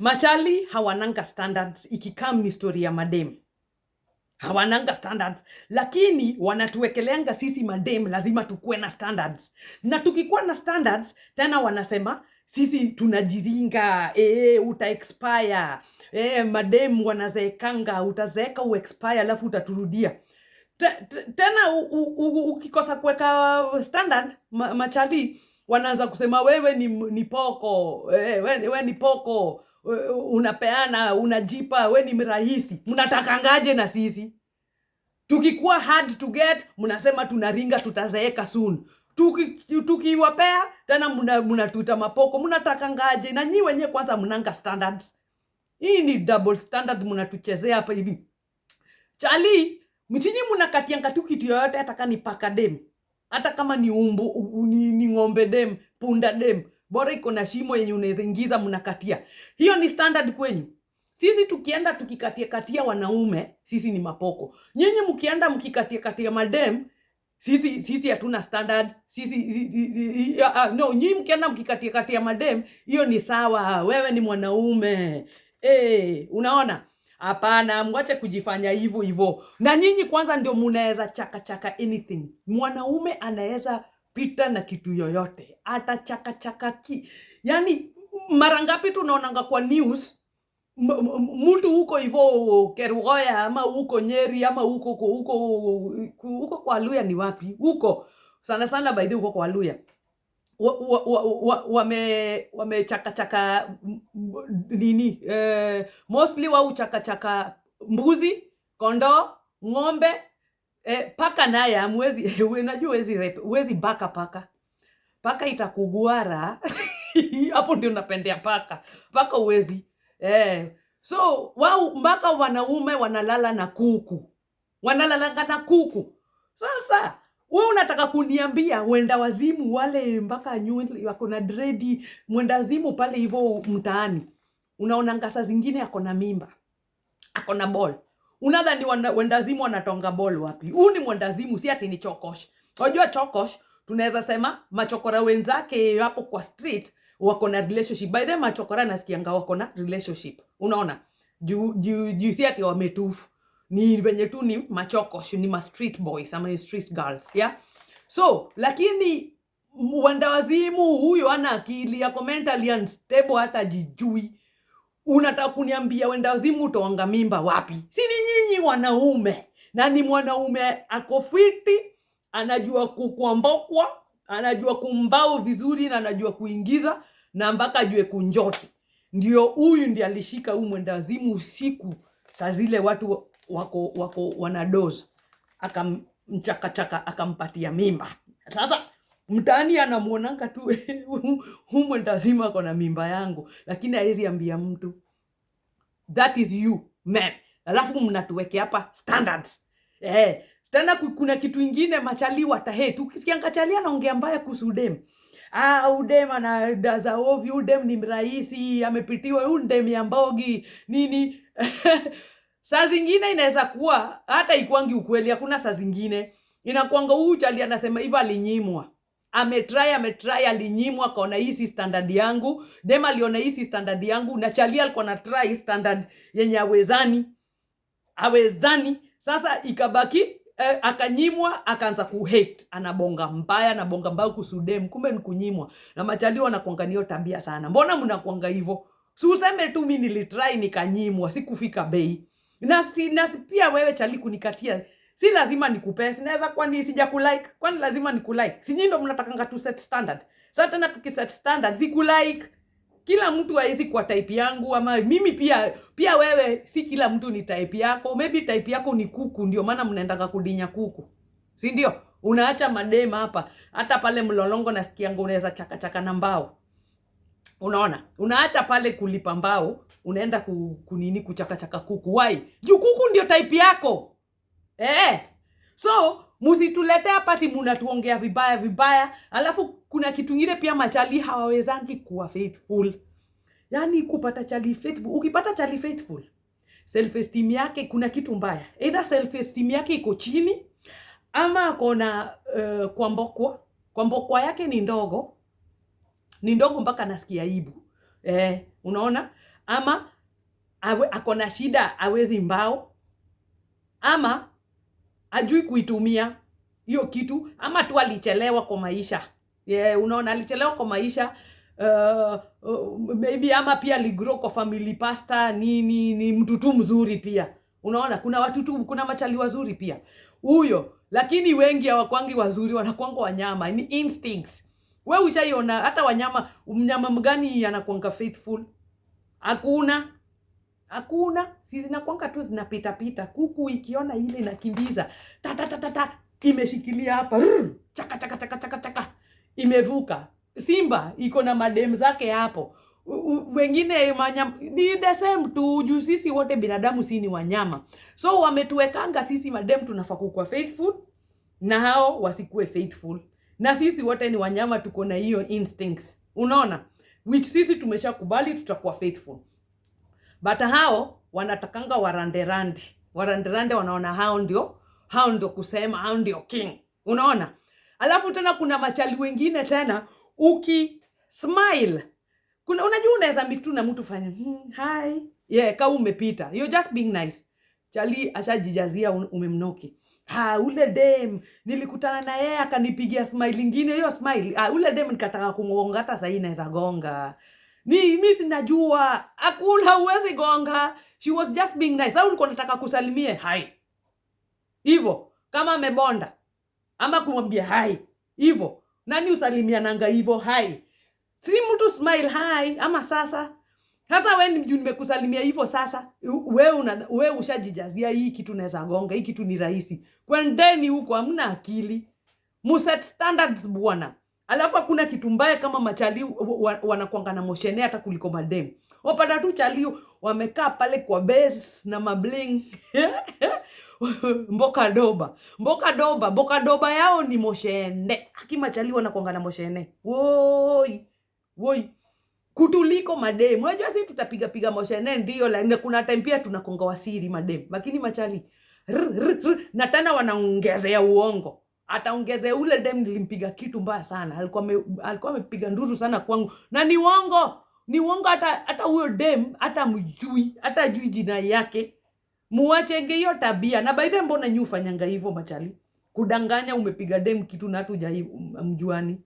Machali hawananga standards ikikam ni story ya madem. Hawananga standards, lakini wanatuwekeleanga sisi madem lazima tukue na standards. Na tukikuwa na standards, tena wanasema sisi tunajiringa, uta expire. Madem wanazeekanga, utazeeka expire alafu utaturudia. Tena ukikosa kuweka standard, machali wanaanza kusema wewe ni poko, wewe ni poko, unapeana, unajipa, wewe ni mrahisi. Mnatakangaje na sisi? Tukikuwa hard to get, mnasema tunaringa, tutazeeka soon. Tukiwapea tena mnatuita mapoko. Mnatakangaje? Na nyi wenyewe kwanza mnanga standards. Hii ni double standard mnatuchezea hapa hivi. Chali, mchinyi mnakatianga tu kitu yoyote, hata kama ni paka dem, hata kama ni ni ng'ombe dem, punda dem, bora iko na shimo yenye unaweza ingiza, mnakatia. Hiyo ni standard kwenyu. Sisi tukienda tukikatia wanaume, sisi ni mapoko. Nyinyi mkienda mkikatia madem, sisi hatuna standard. No, nyinyi mkienda mkikatia madem, hiyo ni sawa, wewe ni mwanaume. Unaona? Hapana, mwache kujifanya hivyo. Na nyinyi kwanza ndio mnaweza chaka anything. Mwanaume anaweza pita na kitu yoyote. Hata chaka. Yani mara ngapi tunaonanga kwa news mtu huko hivyo Kerugoya ama huko Nyeri ama huko kwa Luya ni wapi? Huko sana by the huko kwa Luya. Wame chaka nini, mostly wao chaka mbuzi, kondoo, ng'ombe, paka naye amwezi. Unajua huwezi baka paka itakuguara. Hapo ndio napendea paka huwezi. So wao mpaka wanaume wanalala na kuku, sasa wewe unataka kuniambia wenda wazimu wale mpaka nywele wako na dreadi, mwenda wazimu pale hivyo mtaani, unaona ngasa zingine yako na mimba, ako na ball, unadhani wenda wazimu wanatonga ball wapi? Huu ni mwenda wazimu, si ati ni chokosh. Unajua chokosh tunaweza sema machokora wenzake hapo kwa street wako na relationship. By the machokora nasikianga wako na relationship, unaona? Juu si ati wametufu, ni venye tu ni machokosh, ni ma street boys ama ni street girls, yeah? So lakini wanda wazimu huyo ana akili, yako mentally unstable, hata jijui. Unataka kuniambia wenda wazimu utoanga mimba wapi? Si ni nyinyi wanaume. Na ni mwanaume ako fiti, anajua kukwambokwa, anajua kumbao vizuri, na anajua kuingiza, na mpaka ajue kunjoti. Ndio huyu ndiye alishika huyu mwenda wazimu usiku saa zile watu wako wanadoze, akamchaka akampatia mimba. Sasa mtaani anamuonanga tu huyu mwenda wazimu ako na mimba yangu, lakini haizi ambia mtu. That is you man. Alafu mnatuweke hapa standards. Tena kuna kitu ingine machali watahetu. Ukisikia ngachali anaongea mbaya kuhusu udem. Udem anadaza ovyo, udem ni mrahisi, amepitiwa, udem ya mbogi nini. Saa zingine inaweza kuwa hata ikwangi ukweli, hakuna saa zingine. Inakuanga huyu chali anasema hivyo alinyimwa. Ametry alinyimwa, kaona hii si standard yangu. Dem aliona hii si standard yangu, na chali alikuwa na try standard yenye hawezani. Sasa ikabaki akanyimwa, akaanza kuhate, anabonga mbaya kuhusu dem, kumbe ni kunyimwa. Na machali wanakuanga niyo tabia sana. Mbona mnakuanga hivyo? Si useme tu mimi nilitry nikanyimwa, sikufika bei. Na pia wewe chali kunikatia, si lazima nikupe, sinaweza kwa ni sija kulike, kwani lazima nikulike? Si nyinyi ndo mnatakanga tu set standard. Sasa tena tukiset standard, si kulike. Kila mtu haizi kwa type yangu, ama mimi pia wewe si kila mtu ni type yako. Maybe type yako ni kuku, ndio maana mnaendanga kudinya kuku. Si ndio? Unaacha madema hapa. Hata pale Mlolongo nasikianga unaweza chaka na mbao. Unaona? Unaacha pale kulipa mbao, unaenda kunini kuchaka kuku. Why? Juu kuku ndio type yako. So musitulete hapa ati mnatuongea vibaya. Alafu kuna kitu ngine pia machali hawawezangi kuwa faithful. Yani kupata chali faithful, ukipata chali faithful, self esteem yake kuna kitu mbaya. Either self esteem yake iko chini, ama akona kwambokwa yake ni ndogo mpaka nasikia aibu. Unaona? ama akona shida hawezi mbao, ama ajui kuitumia hiyo kitu, ama tu alichelewa kwa maisha. Unaona, alichelewa kwa maisha. Maybe ama pia aligrow kwa family pastor, ni mtu tu mzuri pia. Unaona, kuna watu tu, kuna machali wazuri pia huyo, lakini wengi hawakwangi wazuri, wanakuanga wanyama, ni instincts. Wewe ushaiona hata wanyama, mnyama mgani anakuanga faithful? Hakuna. Sisi zinakuanga tu zinapita pita. Kuku ikiona ile inakimbiza, ta imeshikilia hapa, chaka imevuka. Simba iko na madem zake hapo. Wengine ni the same tu, juu sisi wote binadamu si ni wanyama. So wametuwekanga sisi madem tunafaa kuwa faithful na hao wasikue faithful. Na sisi wote ni wanyama, tuko na hiyo instincts. Unaona? Which sisi tumeshakubali tutakuwa faithful. But hao wanatakanga waranderande, wanaona hao ndio kusema, hao ndio king. Unaona? Alafu tena kuna machali wengine tena, smile. Unajua unaweza mitu na mtu fanya hi. Kama umepita. You're just being nice. Chali ashajijazia umemnoki. Ule dem nilikutana na yeye akanipigia smile nyingine, hiyo smile. Ule dem nikataka kugonga, hata sasa inaweza gonga. Mimi sinajua, hakuna uwezi gonga. She was just being nice. Au ulikuwa unataka kusalimie hi. Hivyo, kama amebonda ama kumwambia hi. Hivyo, nani usalimia nanga hivyo hi? Si mtu smile hi ama sasa wewe nimekusalimia hivyo sasa. Wewe ushajijazia hii kitu naweza gonga, hii kitu ni rahisi. Kwendeni huko, hamna akili. Muset standards bwana. Alafu kuna kitu mbaya kama machali wanakuanga na moshene hata kuliko madem. Wapata tu chali wamekaa pale kwa base na mabling. Mboka doba yao ni moshene. Machali wanakuanga na moshene. Woi. Kutuliko madem. Unajua sisi tutapiga moshene ndio, lakini kuna time pia tunakonga wasiri madem. Lakini machali na tena wanaongezea uongo. Ataongezea ule dem nilimpiga kitu mbaya sana. Alikuwa amepiga nduru sana kwangu. Na ni uongo hata huyo dem hata ajui jina yake. Muachenge hiyo tabia. Na by the way, mbona nyu fanyanga hivyo machali? Kudanganya umepiga dem kitu na hatu mjuani.